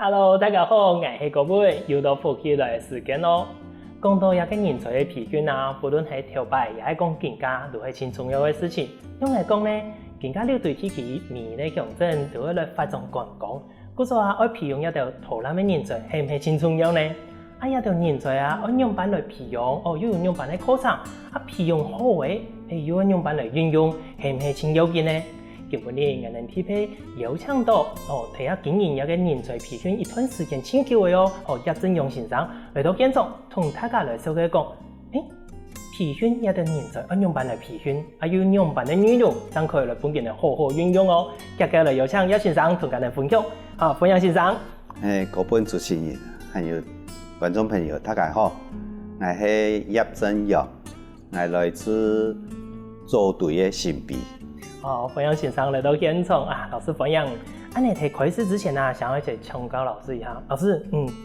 Hello， 大家好，我是郭伟，又到复起来的时间咯。讲到一个人才的培训啊，不论是头摆，也是讲更加都是很重要的事情。用来讲呢，更加了对起去面的强症，就会来发展观光。故说啊，要培养一条投篮的人才，是唔是很重要呢？啊，一条人才啊，按样板来培养，又有样板来课程，啊，培养好诶，又按样板来运用，是唔是很要紧呢？今日我能替配邀請到睇下經營一個人才培訓一段時間很久嘅葉振勇先生來到現場，同大家來紹介講，培訓一個人才按樣板來培訓，還有樣板的內容，咱可以來本邊來好好運用哦。今日來邀請葉先生同大家分享，歡迎先生。各位主持人還有觀眾朋友，大家好，我是葉振勇，我來自組隊嘅新備。歡迎先生來到現場啊，老師歡迎。你喺開始之前啊，想要一請教老師一下，老師，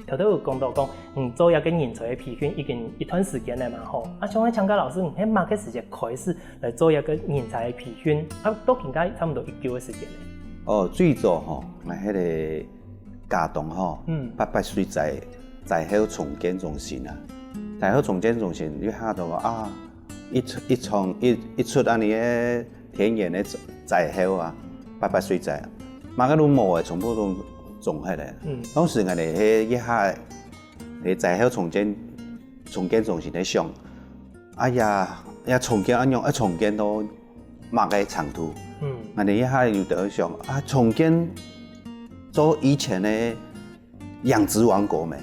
頭都有講到講，做一個人才嘅培訓已經一段時間了嘛，想要請教老師，喺乜嘅時間開始來做一個人才嘅培訓？都應該差唔多1個月嘅時間咧。最早我喺個家棟8歲在後重建中心啊，在後重建中心，你睇到啊，一出安尼嘅田園的在後啊，8歲在，馬個都冇誒，全部都種起來。當時我哋喺一下，你在後重建中心咧想，哎呀，重建安樣，重建到馬個長途。我哋一下又在想啊，重建做以前的養殖王國咩？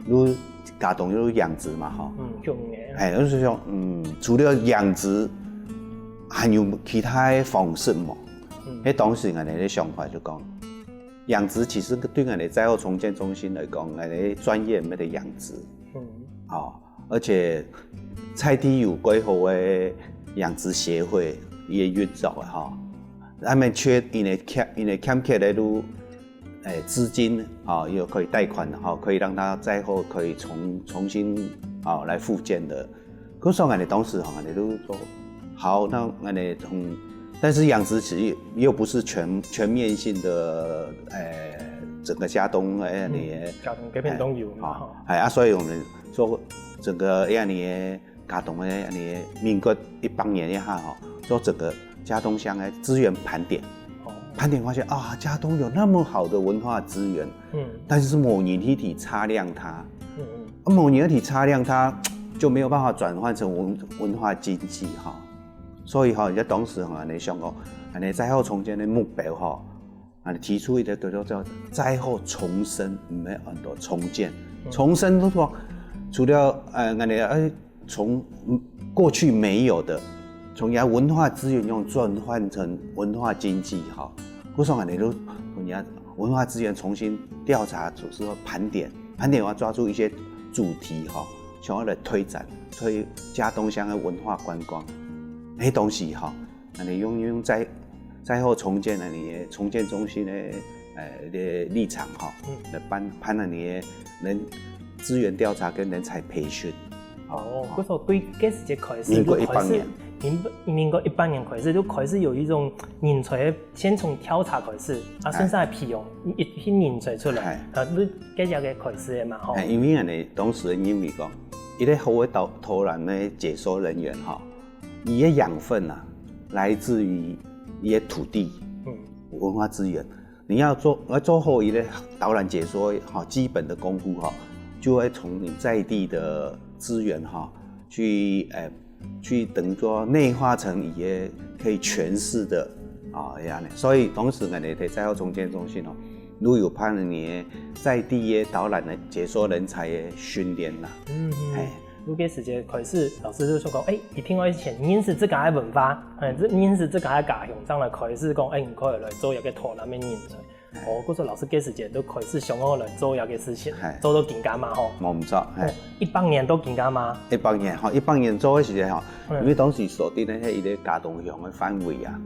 如家棟有養殖嘛，種嘅。就是想，除了養殖。還有其他的方式嘛？當時我哋嘅想法就講，養殖其實對我哋災後重建中心來講，我哋專業咩嘅養殖，而且菜地有規劃嘅養殖協會也運作嘅他們缺因為欠缺的都資金又可以貸款可以讓他災後可以重新來復建的。嗰時候我哋當時我哋都做。好，那我哋但是養殖其實又不是全面性的，整個嘉東嘉東這邊都有所以我們做整個嘉東民國18年一下做整個嘉東鄉的資源盤點，盤點發現啊，嘉東有那麼好的文化資源，但是某年體差量它，某年體差量它就沒有辦法轉換成文化經濟所以在當時你想講，你災後重建的目標你提出一個叫做災後重生，唔係很多重建。重生都說，除了從過去沒有的，從文化資源用轉換成文化經濟嗰時候你都文化資源重新調查，就是說盤點要抓住一些主題想要來推推嘉東鄉的文化觀光。迄東西你用災後重建你重建中心的立場來辦你的人資源調查跟人才培訓。嗰時候對幾時開始？民國18年。民國18年開始就開始有一種人才，先從調查開始，順勢培養一批人才出來。你幾日嘅開始嘅嘛？因為你當時因為講，一個好嘅投籃的解說人員你的養分來自於你的土地，文化資源。你要做好一個導覽解說基本的功夫就會從你在地的資源去等於說內化成一個可以詮釋的所以當時我哋喺災後重建中心如果有派你在地的導覽的解說人才的訓練如果時間開始，老師就說講，一聽我以前認識這個嘅文化，認識這個嘅家鄉，將來開始講，你可以來做一個投籃嘅人才。嗰時候老師幾時間都開始想我來做一個事情，做到更加嘛冇唔錯，18年都更加嘛。18年做嘅時間因為當時鎖定咧係一個嘉東鄉嘅範圍嘉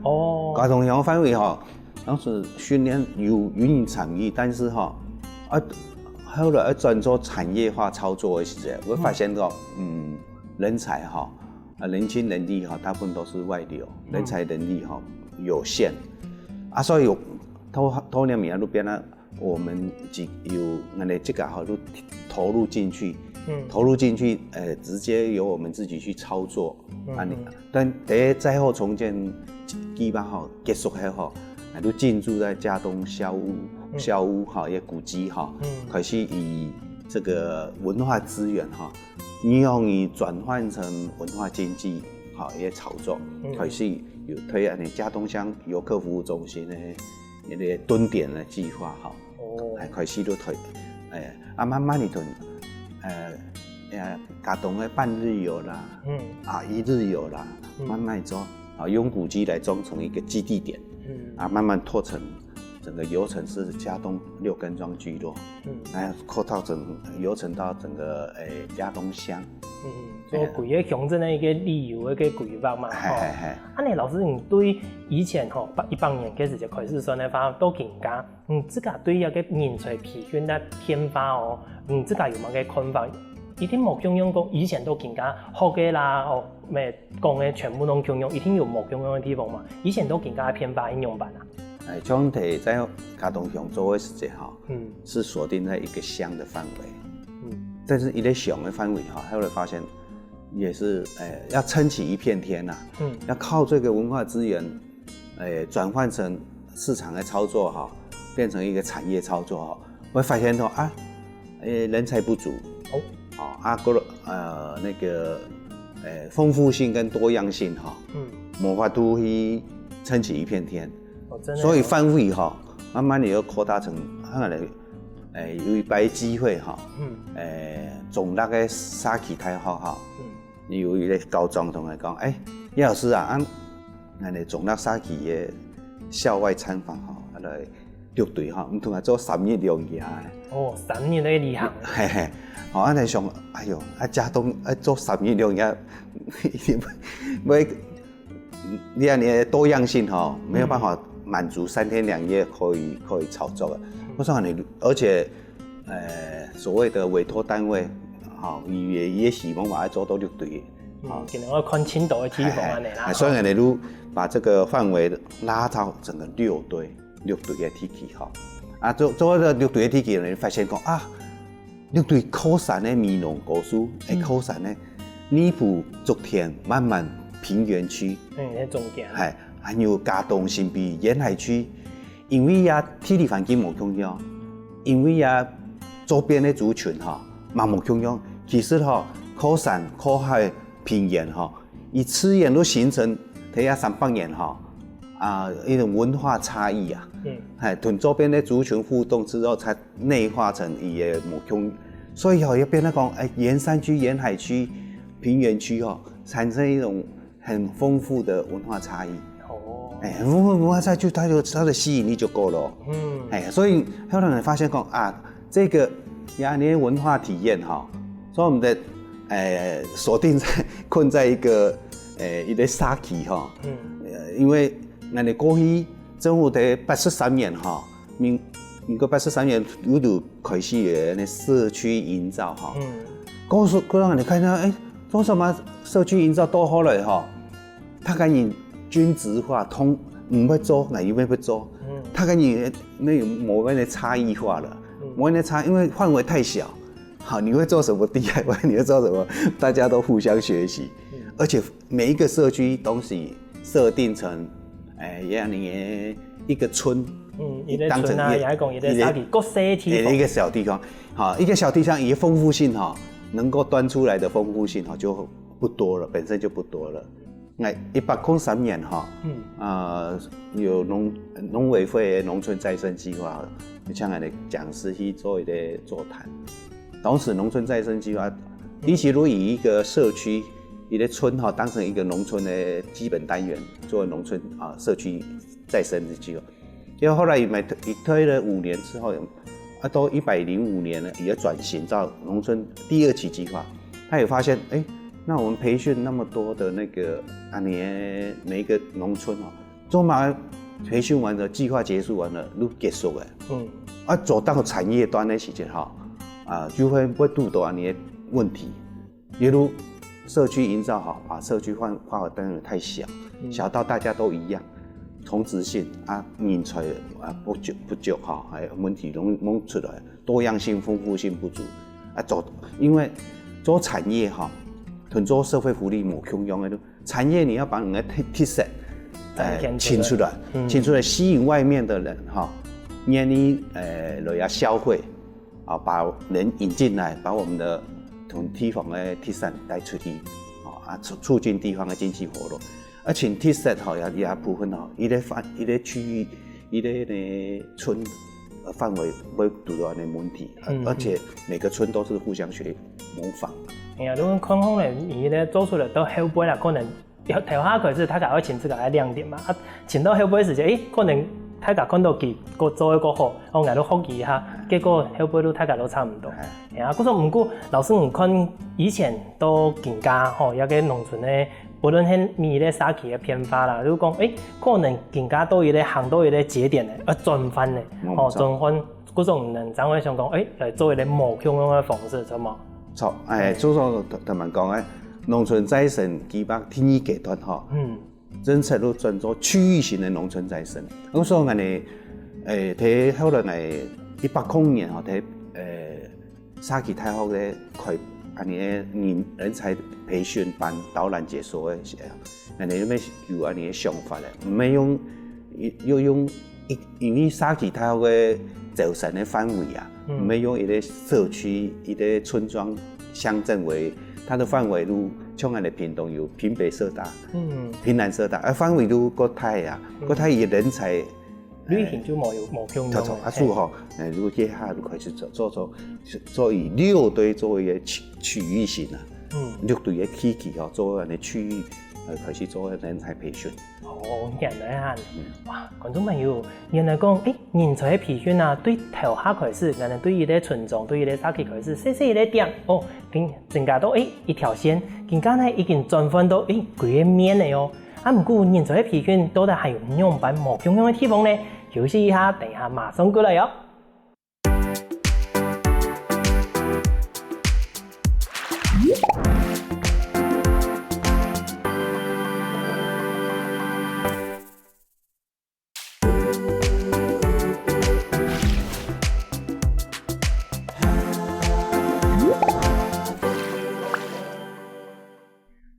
東鄉嘅範圍當時訓練有運營場域，但是後來轉做產業化操作的時候，我發現到，人才年輕人力大部分都是外流，人才能力有限，所以多年面路邊我们有这个哈都投入进去，投入进去，直接由我们自己去操作，但第灾后重建基本哈结束后哈，都进驻在嘉东校屋哈也古迹哈，开始以这个文化资源哈，用以转换成文化经济哈也炒作，开始有推嘉东乡游客服务中心的那个蹲点的计划哈，开始都推，慢慢的推，嘉东的半日游啦，一日游啦，慢慢做，用古迹来装成一个基地点，慢慢拓成整个游程是嘉东6根庄聚落，扩到游程到整个嘉东乡，做规个乡镇的一个旅游的一个规划嘛。安尼老师，你对以前100年开始就开始算的话，都更加，这个对那个人才培训的偏发哦，这个有冇个看法？一定冇共用讲，以前都更加好嘅啦，咩讲嘅全部都共用，一定有冇共用的地方嘛？以前都更加偏发应用版啊。总体在嘉东乡做的时间是锁定在一个乡的范围，但是一个乡的范围后来发现也是要撑起一片天呐，要靠这个文化资源，转换成市场的操作变成一个产业操作会发现人才不足那个丰富性跟多样性没法度去撑起一片天。所以范围慢慢的又扩大成，有一摆机会总那个沙期太好有一个高中同学讲，叶老师啊，总那沙期的校外参访来乐队唔同做3日2夜3日都厉害。安尼想，嘉东做3日2夜，你看你的多样性没有办法满足3天2夜可以炒作的。我说你，而且所谓的委托单位，也希望把它做到6队，可能要看青岛的地方安尼啦。所以你如把这个范围拉到整个6队的体系做了6队的体系，你发现讲6队靠山的米农古树，靠山的泥埔竹田慢慢平原区，中间，还有嘉东新埤沿海区，因为体力环境无共样，因为周边的族群嘛无共样，其实靠山靠海平原以资源都形成睇下300年一种文化差异同周边的族群互动之后，才内化成伊的无共，所以要变得讲沿山区、沿海区、平原区产生一种很丰富的文化差异。很丰富文化差异它的吸引力就够了。所以后来你发现讲这个雅年文化体验所以我们的锁定在困在一个沙期因为你过去政府在83年民国83年有开始的社区营造可能你看到做什么社区营造多好了他跟你均质化不要做哪一边不做，他跟你那有某边的差异化了，某边的差因为范围太小，你会做什么 DIY， 你会做什么，大家都互相学习，而且每一个社区东西设定成让你一个村，当成一个小地方，一个小地方，一个丰富性能够端出来的丰富性就不多了，本身就不多了。103年有农委会的农村再生计划，像的讲师去做一个座谈。当时农村再生计划，比起如以一个社区、一个村当成一个农村的基本单元，作为农村社区再生的计划。因为后来推了5年之后，到105年了，也转型到农村第2期计划。他也发现，那我们培训那么多的那个每一个农村做嘛培训完了，计划结束完了，都结束了。走到产业端的时间就会遇到你的问题，例如社区营造把社区划的单元太小，小到大家都一样，同质性啊，人才啊不足哈，还有问题拢出来，多样性、丰富性不足啊。因为做产业哈，同做社会福利冇共用的，产业你要把你的特色请出来，请出来吸引外面的人哈，愿意来消费啊，把人引进来，把我们的从地方的特色带出去啊，促进地方的经济活络。而且特色吼也部分吼，伊个区域，伊个村范围不会遇到的问题，而且每个村都是互相模仿。哎呀，如果看方咧，伊咧做出来都后背啦，可能头下可是他搞要请这个来亮点嘛，啊，请到后背时间，可能他搞看到佢个做的个好，我挨到福气哈，结果后背都他搞都差唔多。哎呀，嗰种唔过老师唔看以前都更加吼，一个农村咧。无论係米咧沙期嘅偏發啦，如果講可能更加多一個行到一個節點咧，轉換咧，轉換嗰種人真係想講，來做一個無共用嘅方式，錯嘛？錯，就說同埋講農村再生基本第二階段政策都轉做區域型嘅農村再生。咁所以我哋睇後來1800年睇沙期太后咧開。人才培訓班導覽解說的時候，人哋有安尼嘅想法咧，唔係要用因為沙期太好嘅造成嘅範圍啊，唔係用一個社區、一個村莊、鄉鎮為它的範圍如像安尼屏東有屏北社大、屏南社大，範圍都國泰啊，國泰嘅人才。旅行就冇共用。啊，所以吼，如果接下來就開始做以6堆作為一個區域性啊，6堆嘅基地吼，做安尼區域開始做人才培訓。哦，原來啊，哇，觀眾朋友，原來講，人才嘅培訓啊，對頭下開始，原來對伊個村莊，對伊個社區開始，細細個點，更增加到一條線，更加呢已經轉換到幾個面嘅哦。啊，唔過人才嘅培訓到底係有唔用版冇共用嘅地方呢？休息一下，等一下馬上過來喲。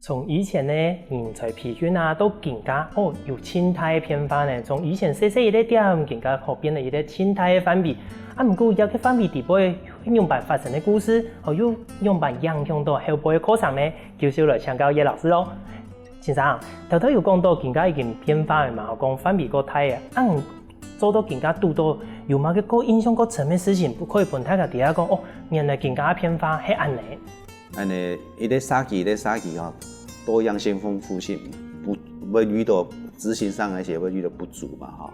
從以前呢，人才培訓啊，都更加有生態偏發呢。從以前細細一個點，更加變了一個生態嘅範圍。啊，唔過有個範圍地步用辦發生嘅故事，又用辦影響到後輩嘅課程呢，繼續來請教葉老師咯。先生，頭有講到更加已經變化嘅嘛，講範圍個大嘅，做到更加多到有某個影響個層面事情，不可以盤大家底下講原來更加變化係安尼。安尼，一個沙期吼。多樣性、豐富性不會遇到執行上那些會遇到不足嘛哈。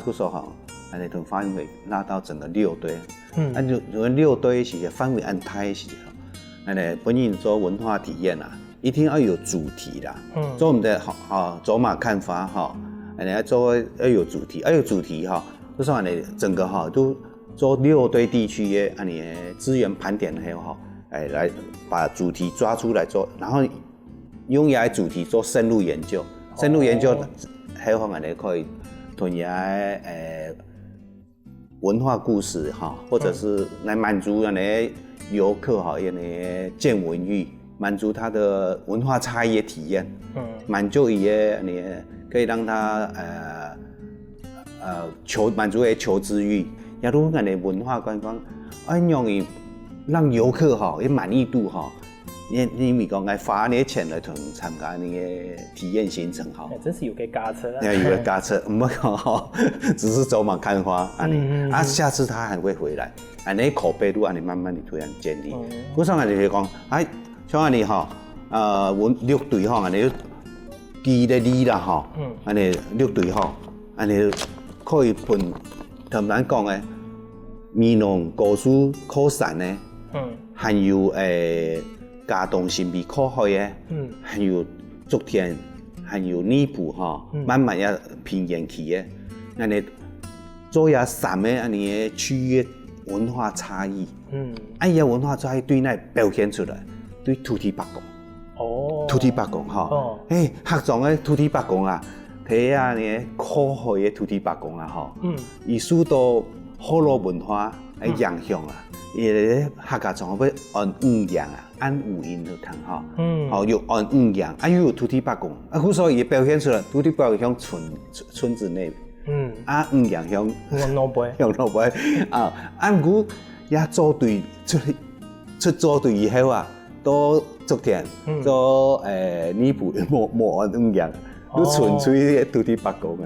佢說哈，安尼同範圍拉到整個6堆。如果6堆是範圍安大的時候，安尼本人做文化體驗啦，一定要有主題啦。做我們的走馬看花哈，安尼要有主題，要有主題哈，就說安尼整個哈都做6堆地區嘅安尼資源盤點還有哈，來把主題抓出來做，然後。用嘢主題做深入研究，深入研究還有方面你可以同嘢文化故事哈，或者是來滿足人哋遊客哈，人哋見聞欲，滿足他的文化差異體驗，滿足你可以讓他滿足求知欲，假如人哋文化觀光，容易讓遊客哈也滿意度哈。你咪講花啲錢來同參加你嘅體驗行程哈，真是有個加車啦，有個加車，唔係講只是走馬看花，下次他還會回來，你口碑都慢慢地突然建立。嗰時候你講，像你6隊你記得你啦你6隊你可以盤同咱講嘅，美濃高速科山呢，還有嘉東新美科學嘅，還有竹田，還有尼埔慢慢也平原期嘅，安尼做下3個安尼嘅區域文化差異，伊個文化差異對內表現出來，對土地北講，土地北講客莊嘅土地北講啊，睇下呢科學嘅土地白工啊，吼，伊受到河洛文化嘅影響啊，伊咧客家莊要按五樣啊，按五音去彈吼，吼又按五樣，啊又有土地白工，啊，所以伊表現出來土地白工向村子內，啊五樣向向老輩啊，啊古也組隊出組隊以後啊，都昨天做尼泊冇按五樣。都純粹土地白工嘅，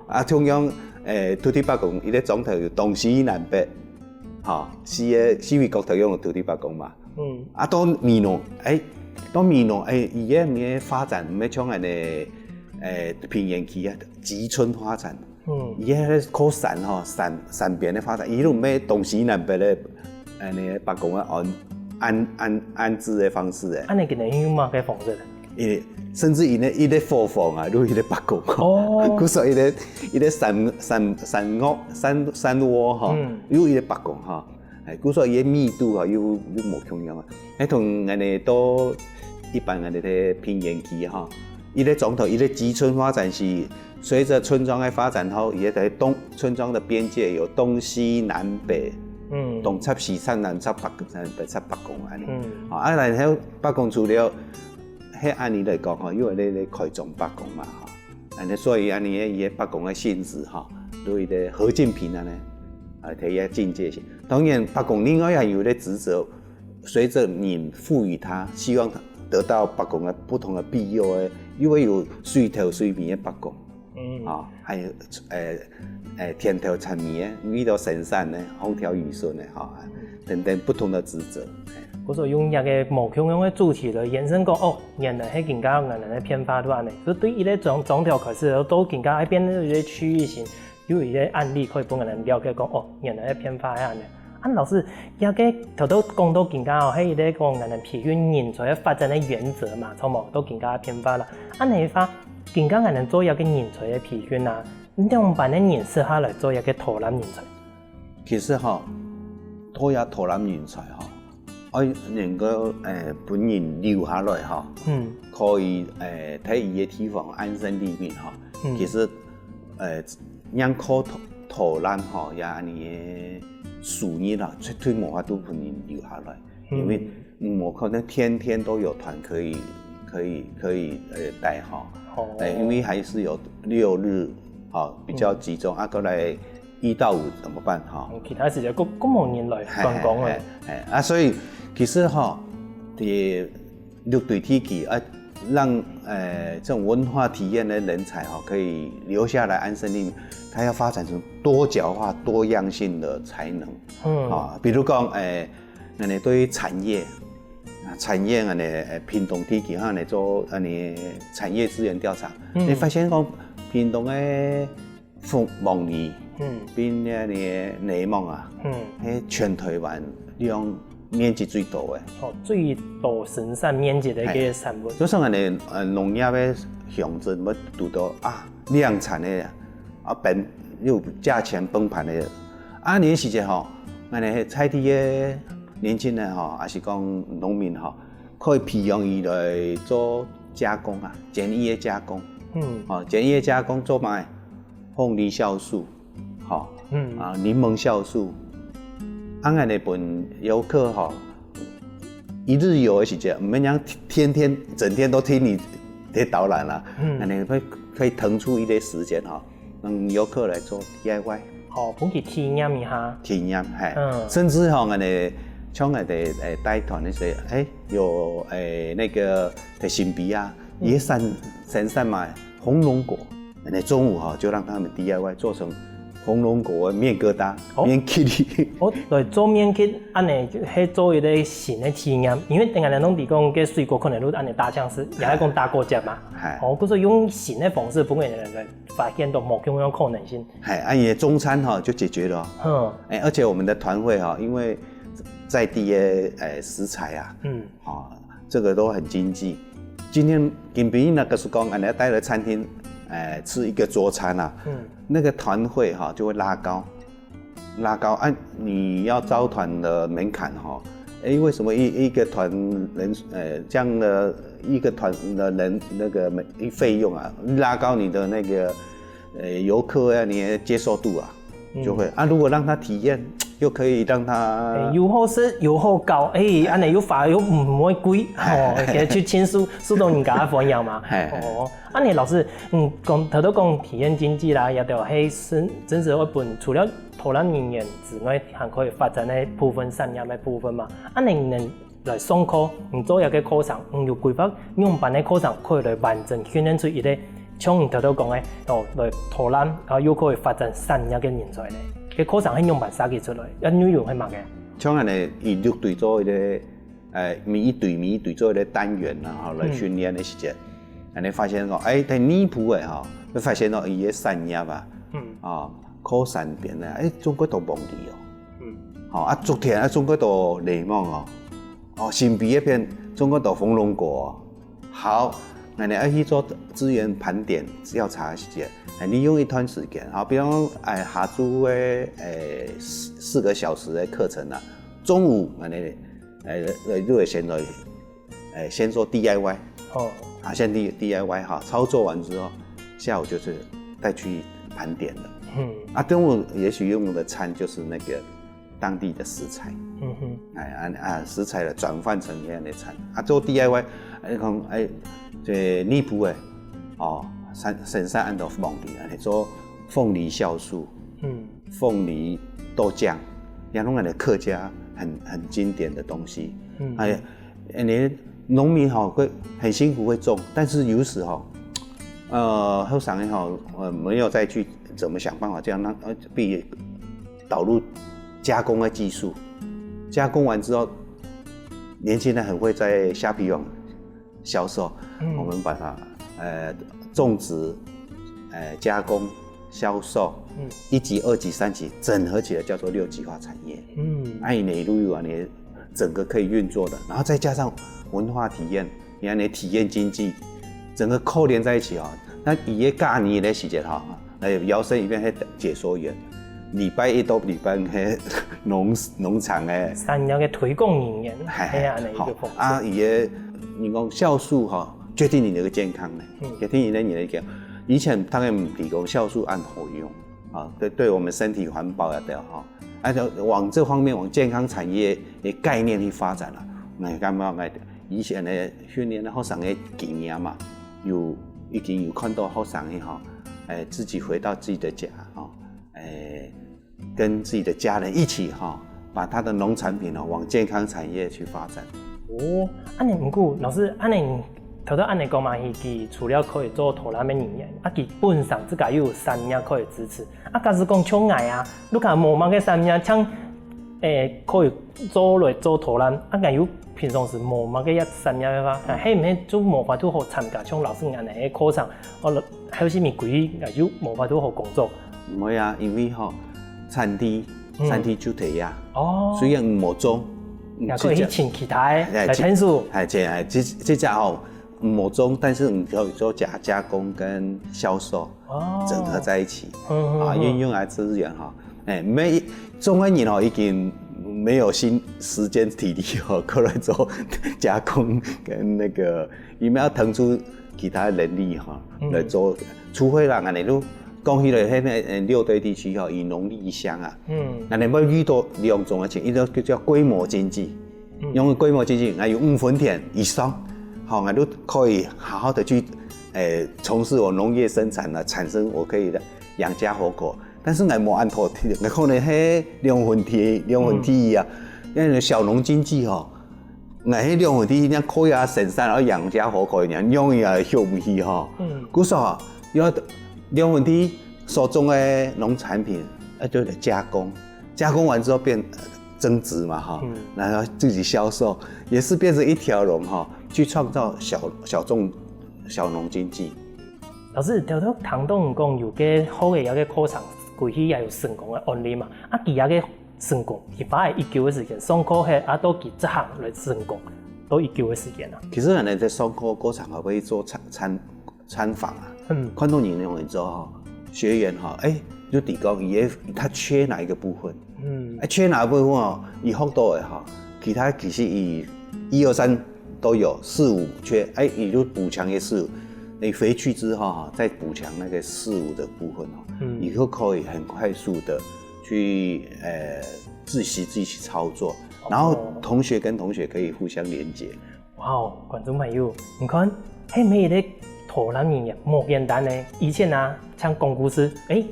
啊，同樣土地白工，伊咧總頭有東西南北，四位國頭用土地白工嘛，啊，到米農，伊嘅咩發展唔係像係平原期啊，集村發展，伊嘅靠山山邊嘅發展，伊都唔係東西南北咧，白工啊安置嘅方式嘅。安尼個人有嘛嘅方式？甚至伊咧貨房啊，都伊咧白工，佢說伊咧山窩吼，有伊咧白工吼，佢說伊咧密度啊，有無同樣啊，同人哋都一般人哋嘅平原期吼，伊咧總頭伊咧集村發展是隨着村莊嘅發展後，伊咧喺村莊的邊界有東西南北，東插西插南插北插白工安尼，啊然後白工除了迄按你來講吼，因為你開種白工嘛吼，安尼所以安尼伊個白工個性質吼，對個何建平安尼，睇伊個境界性。當然白工另外還有個職責，隨着你賦予他，希望得到白工個不同的庇佑個，因為有水頭水面個白工，還有天頭產面個，遇到神山個，風調雨順個吼，等等不同的職責。我說用一個無共樣的主題來延伸講，原來係更加有人的偏發都安尼，所以對伊個總條開始都更加變成一個區域性，有一個案例可以幫人了解講，原來係偏發係安尼。啊，老師，一個頭都講到更加係一個講人譬如人才發展的原則嘛，錯冇都更加偏發啦。安尼發更加人做一個人才的譬如啊，你點樣辦啲人適合來做一個投籃人才？其實吼，拖入投籃人才吼。我能夠本人留下來哈，可以睇伊個地方安身立命哈。其實讓靠投籃哈，也安尼個事業啦，絕對無法度本人留下來，因為冇可能天天都有團可以帶哈。因為還是有6日哈比較集中，過來1到5怎麼辦哈？其他時間都冇人來觀光嘅。啊，所以其實哈，啲綠隊體系啊，讓這種文化體驗的人才哈，可以留下來安身立命。他要發展成多角化、多樣性的才能。啊，比如講人哋對產業人哋屏東體系哈，人哋做人哋產業資源調查，你發現講屏東嘅鳳梨。邊呢啲內蒙啊，喺全台灣用面積最大嘅，最大生產面積嘅一個產物。就算人哋農業嘅鄉鎮，要讀到量產嘅又價錢崩盤嘅，呢個時節吼，人哋菜地嘅年輕人吼，還是講農民吼，可以培養伊來做加工啊，簡易嘅加工，簡易嘅加工做咩？鳳梨酵素。檸檬酵素，安尼本遊客哈，一日遊的時節，唔免講天天整天都聽你的導覽啦，安尼可以騰出一啲時間哈，讓遊客來做 DIY， 幫佢體驗一下，甚至哈，安尼像我哋帶團那些，有那個的新鼻啊，野山買紅龍果，那中午哈就讓他們 DIY 做成。紅龍果的麵疙瘩、麵kitty，來做麵kitty，安尼係做一個新的體驗，因為定係人攏講個水果可能都安尼大醬式，也係講大果汁嘛。佢說用新的方式，幫人來發現到某種可能性。也中餐哈就解決了。而且我們的團會哈，因為在地的食材啊，這個都很經濟。今天金平那個是講，安尼帶來餐廳。吃一個桌餐啊，那個團費哈就會拉高，你要招團的門檻哈，为什么一个团人这样的一个团的人那个费用啊，拉高你的那个游客啊，你的接受度啊，就会啊，如果让他体验。又可以让他又好食又好教，安尼又法又唔会贵，其实去签书到人家朋友嘛。安尼老师，讲头讲体验经济啦，也就係真实一本除了投篮人员之外，还可以发展的部分产业的部分嘛。安尼能来上课，做一个课程，又规划用办的课程，可以来完整训练出一个像头讲的来投篮，然后又可以发展产业嘅人才咧。cái課程係用辦設計出來，一內容係乜嘅？像安尼以六隊做一個每一隊做一個單元啊，來訓練的時間，你發現講，喺尼泊誒吼，你發現到伊個產業啊，靠山邊咧，中國都忘記哦，昨天中國都雷蒙新北那邊中國都紅龍果，好，那你去做資源盤點調查的時間。利用一段時間，比方下晝嘅4個小時嘅課程啊，中午你會先做 DIY， 先 DIY 操作完之後，下午就是再去盤點了。中午也許用的餐就是那個當地的食材，食材的轉換成這樣的餐。做 DIY， 你講這尼泊深山安都忘記了，做鳳梨酵素，鳳梨豆漿，也弄個客家很經典的東西。你農民會很辛苦會種，但是有時後上沒有再去怎麼想辦法這樣讓被導入加工的技術，加工完之後，年輕人很會在蝦皮網銷售，我們把它種植、加工、銷售，1級、2級、3級整合起來叫做6級化產業。按內陸啊，你整個可以運作的，然後再加上文化體驗，你看你體驗經濟，整個扣連在一起啊。那伊個假日的時間哈，搖身一變係解說員，禮拜一到禮拜五農場嘅產業嘅推廣人員，係啊，一個方式。啊，伊個你講酵素哈。決定你的健康呢，決定你的健康。以前當然唔提供酵素按好用啊，對我們身體環保也得哈，就往這方面往健康產業的概念去發展啦。我感覺以前的訓練學生的經驗嘛，已經有看到學生的自己回到自己的家跟自己的家人一起把他的農產品往健康產業去發展。安尼唔過老師安尼。頭先按你講嘛，佢除了可以做投籃嘅人員，基本上自家又有產業可以支持。假使講像愛啊，你看無乜嘅產業，像可以做來做投籃，假如平常時無乜嘅產業嘅話，係唔係就無法度好參加像老師安尼嘅課程，還有啥物規又無法度好工作？唔會啊，因為產地就地啊，雖然唔種，也可以去請其他來簽署。這隻某種，但是你可以做加工跟銷售，整合在一起，運用來資源中國人已經沒有時間體力過來做加工跟那個，因為要騰出其他能力來做，除非啦，你都講起來，喺六堆地區以農立鄉啊，那你要遇到兩種嘅情，一個叫規模經濟，用規模經濟，還有5分田以上。好，我都可以好好的去，從事我農業生產啦，產生我可以的養家活口。但是我冇按套，我可能係兩分地啊，因為小農經濟我係2分地，可以啊生產而養家活口，用也休唔起故說要2分地所種的農產品，就得加工，加工完之後變增值嘛然後自己銷售，也是變成一條龍去創造小農經濟。老師，頭頭聽到講有個好嘅一個課程，過去也有成功嘅案例嘛。其他嘅成功，佢花係1個月嘅時間，上課係到佢這行來成功，都1個月嘅時間啊。其實人哋在上課過程會做參訪啊，看到你用之後，學員就提供他缺哪一個部分，缺哪一個部分以後都會其他其实以1、2、3都有，4、5缺，你就补强也4、5。你回去之后哈，再补强那个4、5的部分哦，以后可以很快速的去自习自己去操作，然后同学跟同学可以互相连接。哇哦，观众朋友，你看，嘿，每个土人语言莫简单呢。以前啊，像讲故事，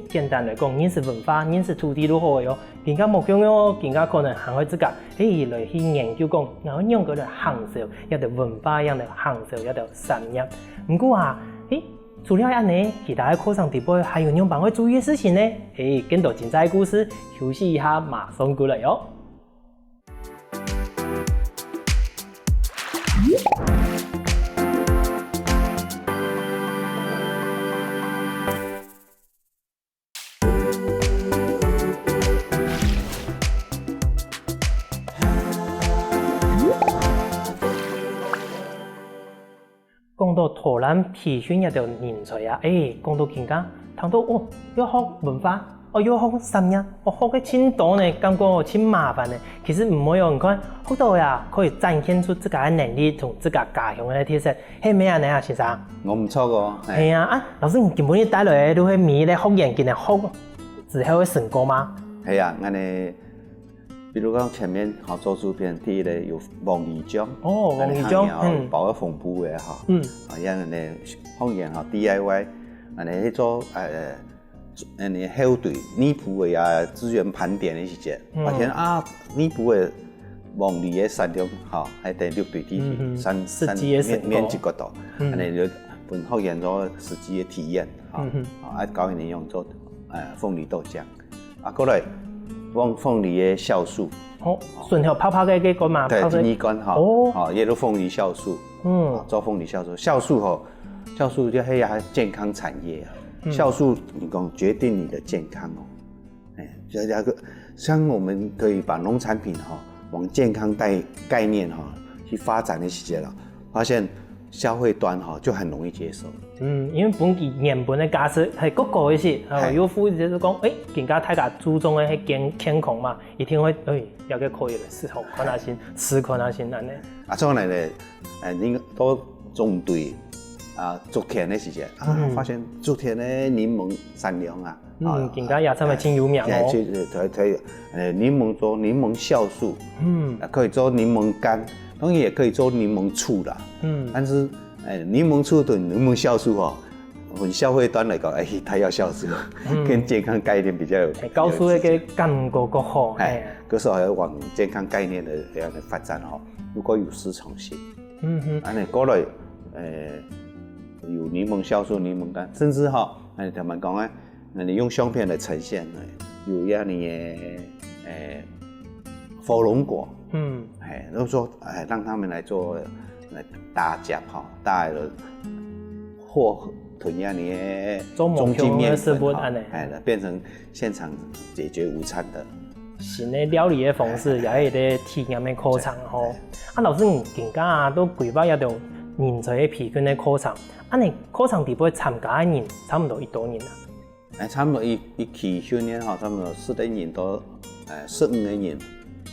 简单来讲，认识文化，认识土地如何哟。更加莫重要，更加可能还会自家来去研究讲，然后用嗰个行销，一条文化一样的行销，一条产业。不过啊，除了安尼，其他的课程地步还有让帮会注意的事情呢。更多精彩故事，休息一下，马上过来哟。讲到土人培训一条人才啊，讲到更加，谈到要学文化，要学产业，学个真多呢，感觉真麻烦呢。其实唔好用看，学到呀可以展现出自家的能力同自家家乡的特色，係咩啊？你啊，先生？我唔錯個。係啊，老師，你根本你帶來都係米咧學研究嚟學之後嘅成果嗎？係啊，我哋比如講前面好做主編，第一咧有王義章，王義章，包一縫布嘅嚇，因為學研嚇 DIY， 去做後隊泥埔嘅啊資源盤點嘅時節，發現啊泥埔嘅王義嘅產量嚇喺第6隊地區，面積嗰度，就本學研咗實際嘅體驗嚇，教人哋用做鳳梨豆漿，過來。鳳梨的酵素，順條泡泡嘅個嘛，對，第二關哈，也都鳳梨酵素，做鳳梨酵素，酵素就係呀健康產業啊，酵素你講決定你的健康哦，像我們可以把農產品往健康概念去發展的時節啦，發現消費端就很容易接受。因為本期原本的價值係嗰個意思，有副就是講，更加大家注重嘅係健康嘛，一定會有個可以試下看下先，試看下先安尼。將來咧，應該都種對竹田嘅時節發現竹田嘅檸檬產量更加也真係真有名哦。檸檬做檸檬酵素，可以做檸檬乾，當然也可以做檸檬醋啦。但是檸檬醋對檸檬酵素從消費端來講，它要酵素，跟健康概念比較有。告訴那個感覺更好。可是要往健康概念的發展如果有市場性，過來有檸檬酵素、檸檬乾，甚至他們講你用相片來呈現，有一樣的火龍果，都說讓他們來做打夾打的或同樣的中筋麵粉，變成現場解決午餐的新的料理的方式，也係一個體驗的課程老師，你更加都規劃一條人才的培訓的課程，你課程地步參加的人差唔多幾多人啊？差唔多一期訓練差唔多10人到15個人，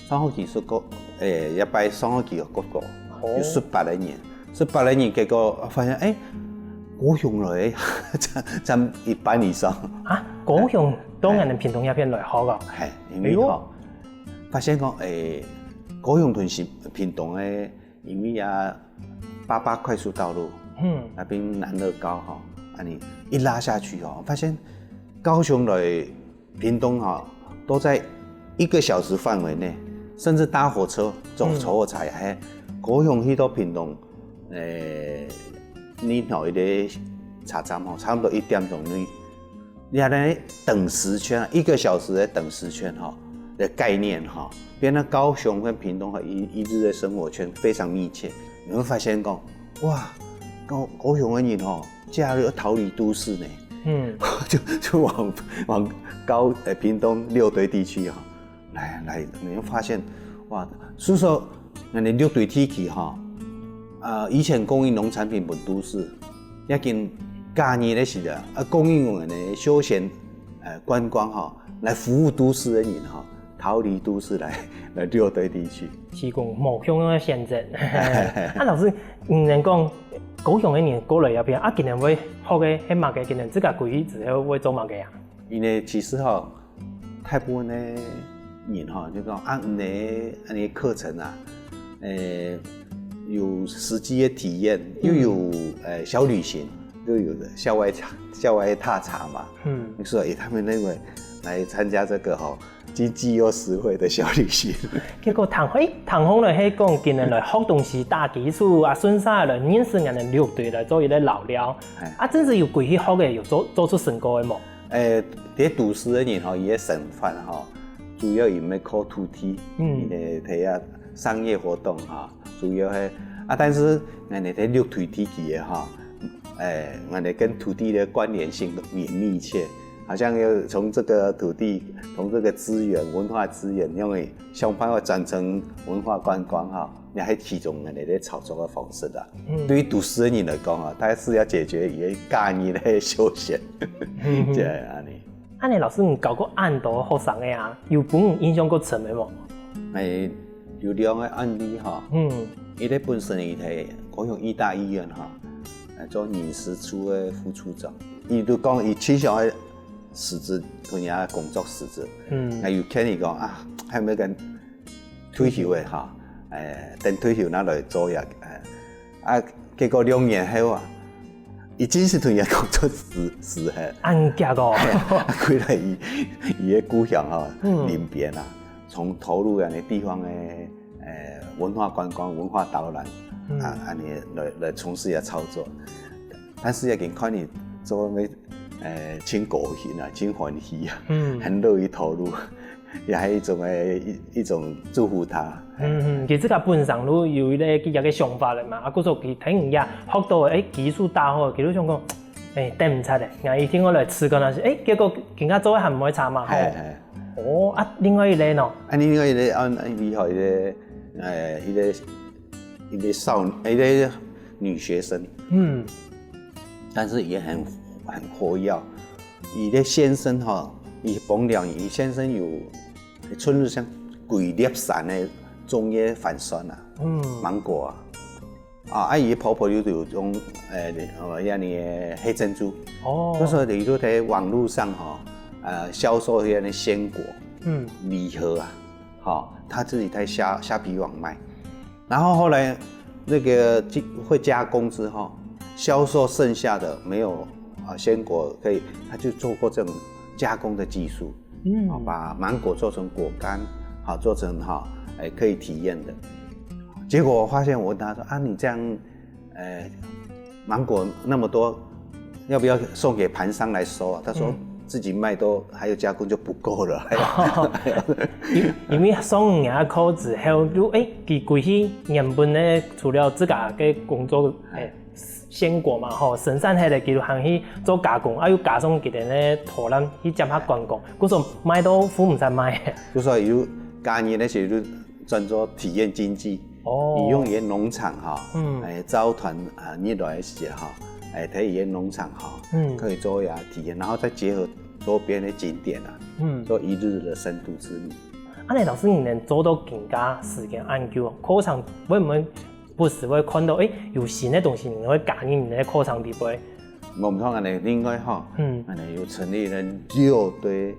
上學期是個一擺上學期有個有18個人，18個人結果發現高雄來佔一半以上高雄當然係屏東一片來學㗎，係因為發現講高雄同是屏東嘅，因為88快速道路，那邊南樂高你一拉下去發現高雄來屏東都在1個小時範圍內，甚至搭火車坐火車高雄去到屏東，你到一個車站差不多1點鐘你原來等時圈1個小時的等時圈的概念變得高雄跟屏東一日的生活圈非常密切，你會發現講哇高雄的人假日逃離都市呢，就往屏東6堆地區來，你會發現哇，所以說那6堆地區以前供應農產品本都市，已經假日的時候供應我們的休閒觀光來服務都市的人逃离都市来六堆地区。提供某乡的选择。老师，能讲高雄的人过来那边今年会好嘅，迄嘛嘅今年自家规矩之后会做嘛嘅啊？因为其实大部分的人就讲安尼课程啊，有实际的体验，又有小旅行，又有校外踏查嘛。所以他们认为来参加这个经济又实惠的小旅行。结果唐风来迄讲，今年来学东西、打基础顺沙来认识人的六队来做一个老了。真是有规矩学嘅，有做出成果的冇？伫都市的人伊个省饭主要因为靠土地，睇下商业活动主要係但是我哋睇六土地嘅我哋跟土地的关联性也密切。好像要从这个土地，从这个资源、文化资源，因为想办法转成文化观光也係其中我哋咧炒作嘅方式啦。对于都市人嚟講他是要解決伊假日嘅休閒，即係安尼。安尼老師，你教過案多學生嘅有幫你印象過深嘅冇？有兩個案例伊咧本身伊係高雄醫大醫院做飲食處嘅副處長，伊都講伊取消嘅師資同人工作師資，有聽伊講係咪跟退休嘅等退休拿來做嘢，結果2年後已經是同人工作師安家個，回來伊嘅故鄉林邊從投入人哋地方嘅文化觀光、文化導覽安尼來從事嘅操作，但是也見看你做咩真高興真歡喜很樂意投入，也係一種祝福他。其實佢本身都有一個嘅想法嚟嘛，嗰時佢睇人家學到技術打好，佢都想講頂唔出嚟，然後伊聽我來吃嗰陣時，結果更加做一行唔可以差嘛。另外一個呢？另外一個厲害嘅一個女學生，但是也很活躍。伊的先生伊幫了伊先生有春日像桂葉山的中葉反酸芒果伊婆婆就有種黑珍珠，所以伊都在網絡上銷售迄個鮮果禮盒他自己在蝦皮網賣，然後後來那個會加工之後，銷售剩下的沒有鮮果可以，他就做過這種加工的技術，把芒果做成果乾，做成可以體驗的。結果我發現我問他說你這樣芒果那麼多，要不要送給盤商來收他說自己賣都還有加工就不夠了。因為送人口之後，就佢規氣原本咧，除了自家嘅工作鮮果嘛，生產起來佢就行去做加工，又加上佢哋咧土壤去接下觀光，嗰時賣到付唔晒賣。就說有假日那些就轉做體驗經濟，伊用伊農場招團日來嘅時候，睇伊農場可以做呀體驗，然後再結合周邊的景點做一日的深度之旅。老師，你能做到更加時間研究，課程會唔會不時會看到有新的東西，你會加入你的課程裡邊？我們講另外有成立了6堆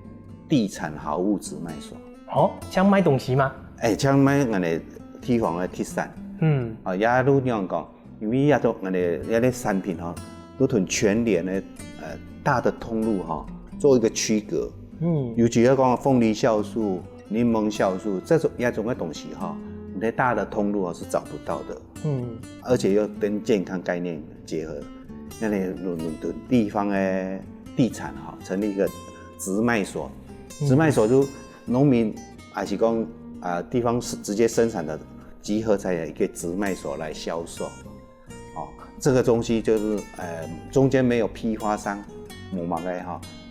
地產好物直賣所。想買東西嗎？想買我哋地方的特產。也都這樣講，因為也都我哋一啲產品都同全聯的大的通路做一個區隔。尤其要講鳳梨酵素、檸檬酵素這種的東西你在大的通路是找不到的。而且又跟健康概念結合，那裡倫敦地方的地產成立一個直賣所。直賣所就農民還是講地方直接生產的，集合在一個直賣所來銷售。這個東西就是中間沒有批發商，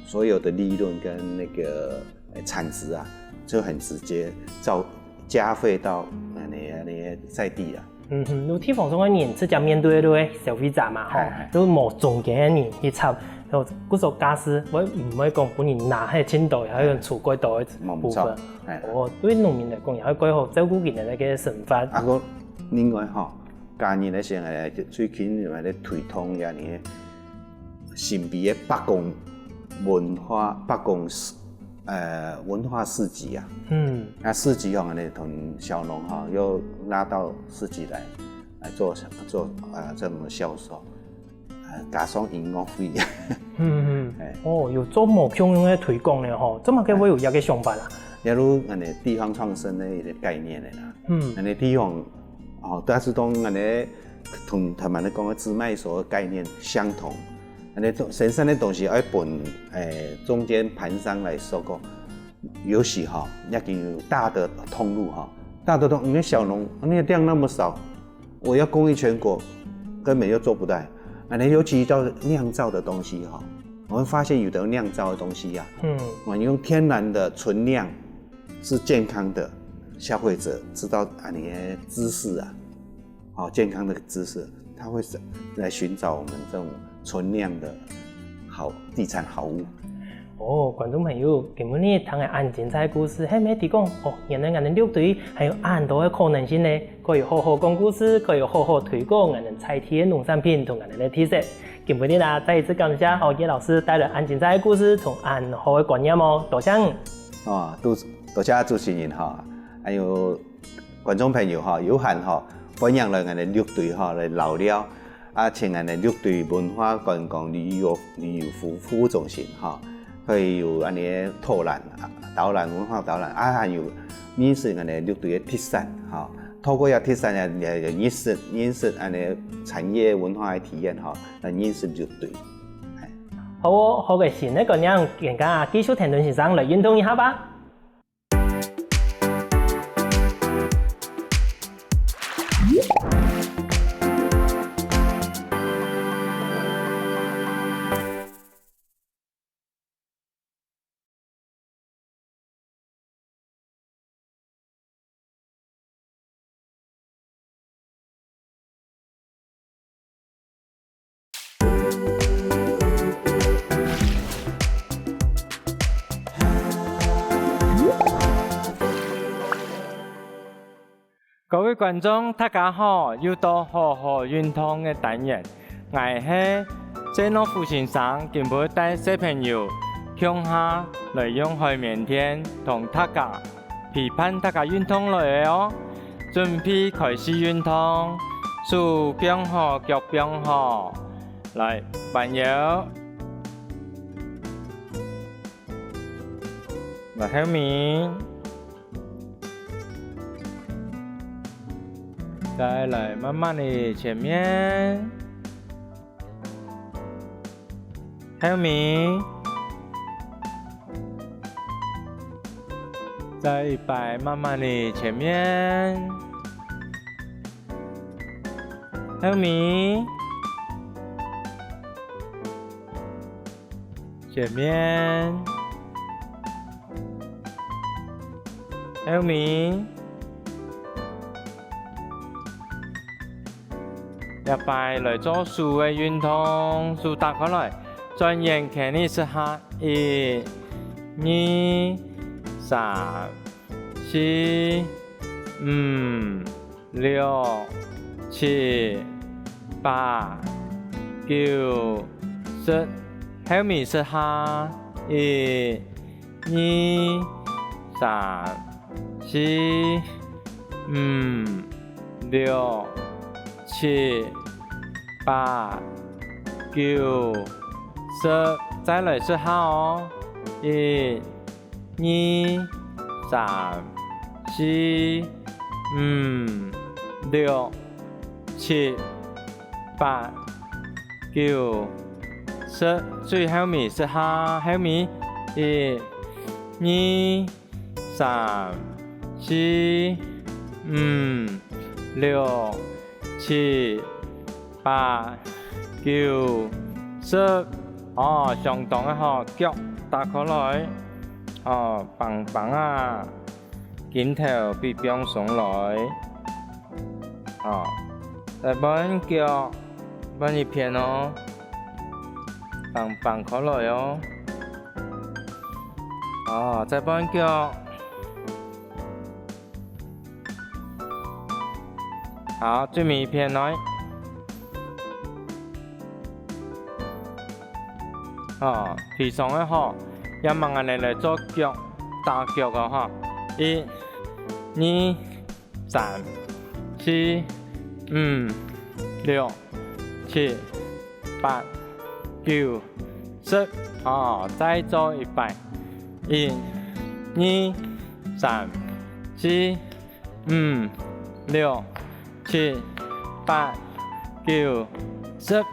所有的利潤跟那個產值就很直接加費到那些在地有地方上嘅人直接面对到消费者嘛，都冇中间嘅人去插，然后嗰個家私，我唔可以講本人拿喺青島，又用儲櫃島嘅部分。對農民嚟講，又可以改好照顧佢哋嘅生活。個另外家人咧成日最近話咧推動嘅呢神秘嘅北貢文化市集啊。那市集呢同小農又拉到市集來做這種銷售，加上營業費。有做目標嘅推廣咧吼，怎麼嘅會有一個想法啦？例如地方創生嘅一個概念嚟啦。地方但是當同他們講嘅自賣所嘅概念相同。生產的東西要本中間盤商來收購，有時要經大的通路因為小農你量那麼少，我要供應全國根本就做不到。尤其到釀造的東西我們發現有的釀造的東西我用天然的純釀是健康的，消費者知道你的知識健康的知識，他會來尋找我們這種純釀的地產好物。觀眾朋友，今日呢聽嘅安精彩故事，係咪提講原來我哋綠隊還有很多嘅可能性呢？可以好好講故事，可以好好推廣我哋在地嘅農產品同我哋嘅特色。今日呢再一次感謝葉老師帶來安精彩嘅故事同安好嘅觀念多謝。多謝主持人還有觀眾朋友有閒分享來我哋綠隊來聊聊。請人哋綠隊文化觀光旅遊服務中心可以有導覽文化導覽，還有認識人哋綠隊嘅特產透過特產認識產業文化嘅體驗來認識綠隊。好嘅，先呢個樣，大家繼續聽段先生來運動一下吧。各位觀眾，大家好！又到好好運動嘅單元，我係謝諾夫先生，今日帶小朋友向下來用海綿墊同大家陪伴大家運動來哦。準備開始運動，手變好，腳變好，來朋友，來後面。再來慢慢的前面，後面，再一擺慢慢的前面，後面，前面，後面。一擺來做手嘅運動，手打開來，轉眼看你試下，1、2、3、4、5、6、7、8、9、10，後面試下，1、2、3、4、5、6、7、8、9、10，再來試下哦，1、2、3、4、5、6、7、8、9、10，最後面試下，後面1、2、3、4、5、6、7、8、9、10，相同嘅腳打開來，棒棒啊，肩頭背上來，啊，再搬脚，搬一片哦，放开来哦。哦，再搬脚。好，最尾一片来。哦，地上嘅吼，也慢下嚟做腳打腳嘅吼。1、2、3、4、5、6、7、8、9、10。哦，再做一擺。1、2、3、4、5、6、7、8、9、10。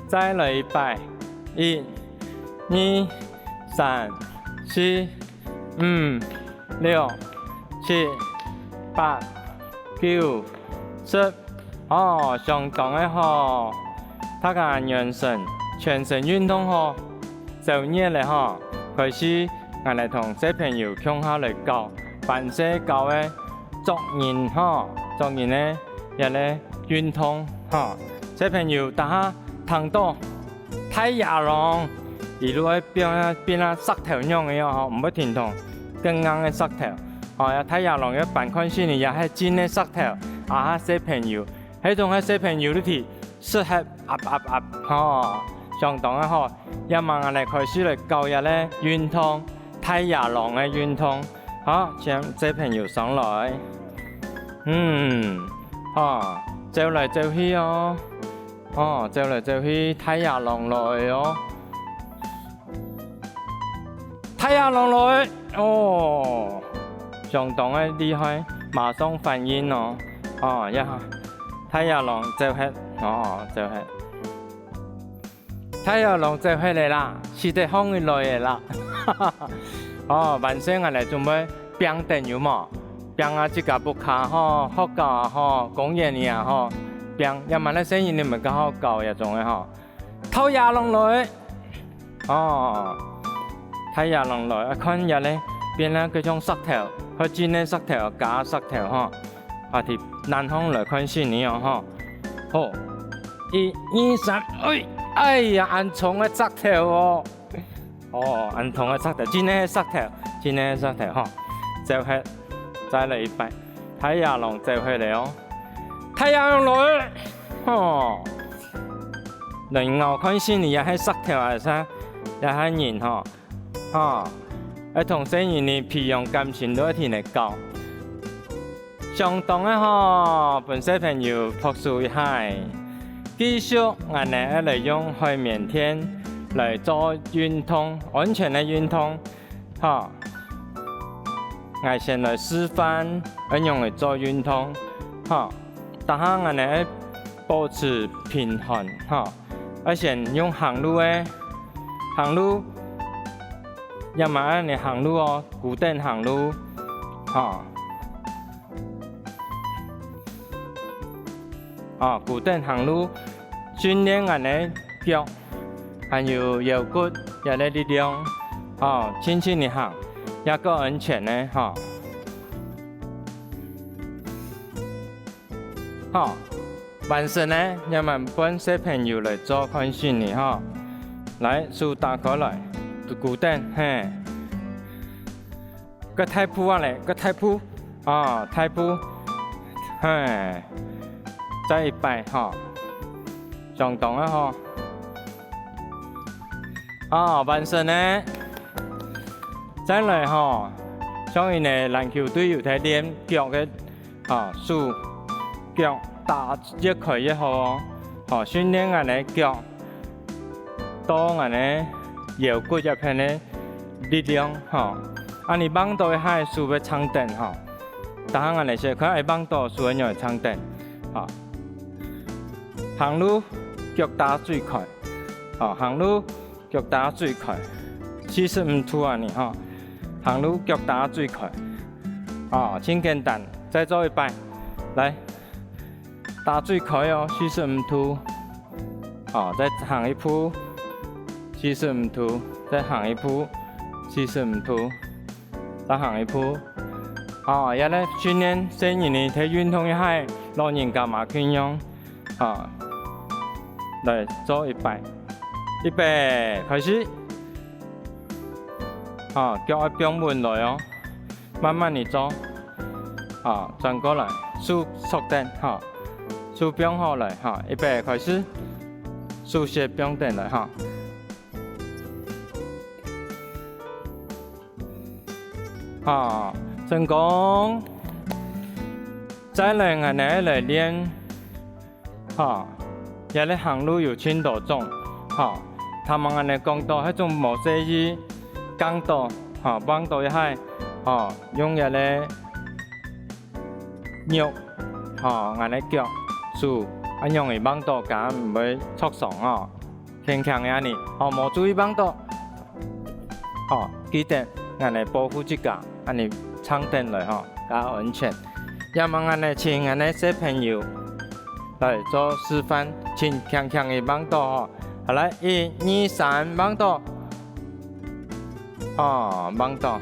再嚟一擺。1、2、3、4、5、6、7、8、9、10。哦，相當嘅吼，大家養生，全身運動吼，就熱咧吼，開始我嚟同小朋友向下嚟教，辦社教嘅作業吼，作業咧也咧運動吼，小朋友大家聽到太陽浪。一路喺變啊石頭樣嘅吼，唔會停動，更硬嘅石頭。哦，有太陽浪嘅辦款訓練，也係真嘅石頭。啊，小朋友，喺種喺小朋友裏頭適合吼，相當嘅吼。一晚下嚟開始嚟教日咧運動，太陽浪嘅運動。好，請小朋友上來。哦，走嚟走去哦，哦，走嚟走去，太陽浪來哦。太陽浪來哦，相當嘅厲害，馬上反應哦。哦，一下太陽浪就係，哦就係太陽浪就係嚟啦，是得風會來嘅啦。哦，晚上我嚟準備冰燈有冇？冰啊，這個不卡吼，學教啊吼，公園裡啊吼，冰一晚咧聲音你咪較好教一種嘅吼。太陽浪來，哦。太陽浪來，一看日咧變啦嗰種石頭，佢真嘅石頭，假石頭嗬。啊，啲南方來看先呢樣嗬。好，1、2、3，哎呀，安重嘅石頭哦。哦，安重嘅石頭，真嘅石頭，真嘅石頭嗬。就係再嚟一擺，太陽浪就係嚟哦。太陽浪來，哦。人牛看先呢，也係石頭啊，啥，也係人嗬。哦，一同細人呢培養感情都一天嚟教，相當嘅吼，本小朋友讀書一下，繼續我哋嚟用海綿天嚟做運動，安全嘅運動，嚇，我先嚟示範點樣嚟做運動，嚇，但係我哋保持平衡，嚇，我先用行路嘅行路。要麼你行路哦，固定行路，固定行路，訓練我哋腳，還有腰骨也嚟力量，輕輕地行，也夠安全嘅，晚上呢，要麼幫小朋友嚟做訓練，來手打開來。固定，嘿，個太鋪啊嚟，個太鋪，太鋪，嘿，再一擺，相當啊，晚上呢，再嚟像呢籃球隊有睇練腳嘅，手腳打越開越好，訓練我哋腳，多我哋。腰骨入邊嘅力量，你幫到係數要長定，但係我哋先看係幫到數要長定，行路腳打最快，行路腳打最快，45度啊你，行路腳打最快，真簡單，再做一擺，嚟打最快哦，45度，再行一步。45度，再行一步，45度，再行一步，也咧训练新人的体运动一下，老人家嘛可以用，来做预备开始，脚要绷稳来哦，慢慢地做，转过来，手缩定，手绷好来，预备开始，手先绷定来，成功，再来我哋来练，也咧行路有轻度重，他们我哋讲到迄种无适宜讲到，帮到一下，用也咧肉，我哋脚手，用嚟帮到咁唔会挫伤轻轻嘅安尼，冇注意帮到，记得我哋保护自家。安尼撑定来加安全。也望安尼请安尼小朋友来做示范，请强强的帮到好来1、2、3帮到，帮到，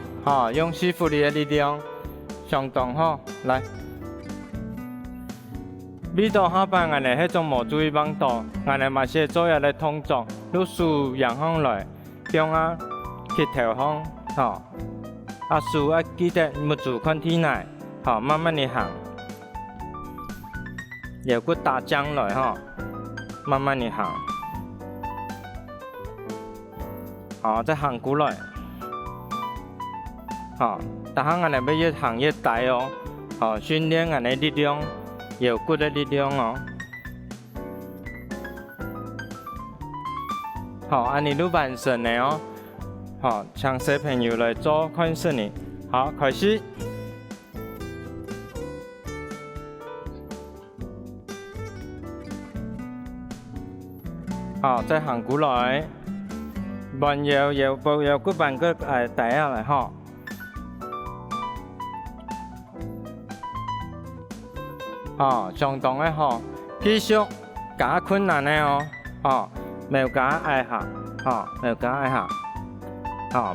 用师傅的力量，相当好，来。比到下班安尼迄种无注意帮到，安尼嘛是做一个动作，你手仰向来，中去头方，手记得木住看体内，慢慢地行，腰骨打僵来慢慢地行，再行过来，但行安尼要越行越大哦，训练安尼力量，腰骨的力量安尼都完成的请小朋友来做看示你。好，开始。再行过来，弯腰骨板个带下来相当的继续加困难的没有加挨下，没有加挨下。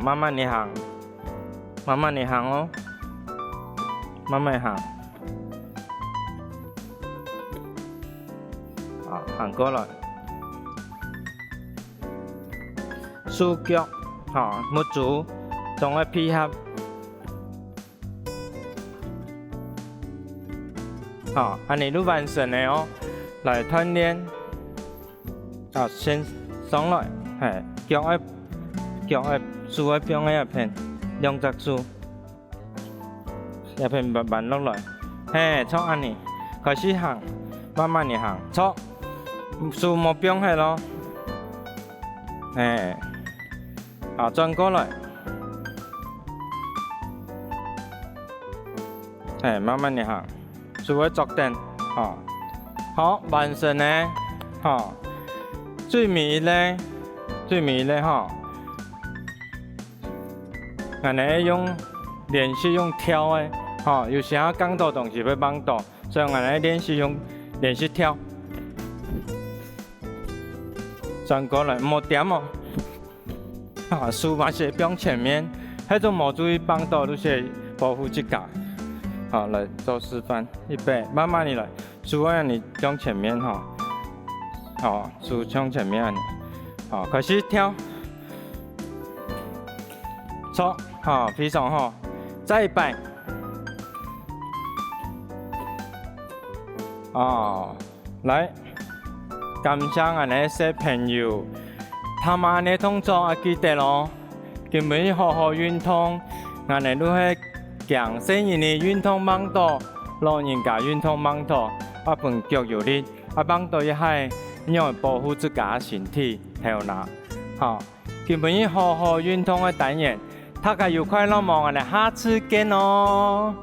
慢慢地行，慢慢地行慢慢行，行过来，手脚木足，总要配合，安尼都完成的来锻炼，先上来，脚要手要放喺一片，2隻手，一片慢落來，錯安尼，開始行，慢慢地行，錯，手冇放喺咯，轉過來，慢慢地行，手要坐定，好，完成呢，最尾咧，安尼用练习用跳的，有时啊讲到东西要帮到，所以安尼练习跳，转过来莫点手嘛是放前面，迄种无注意帮到都是保护自家。来做示范，预备，慢慢地来，手安尼放前面手向前面安尼，开始跳。错，非常好，再一摆，来，感谢安尼小朋友，他们安尼动作记得咯，根本好好运动，安尼都是强身人的运动帮到，老人家运动帮到，帮脚有力，帮到一下，要保护自家身体头脑，根本好好运动的单元。大家愉快乐，我们下次见哦。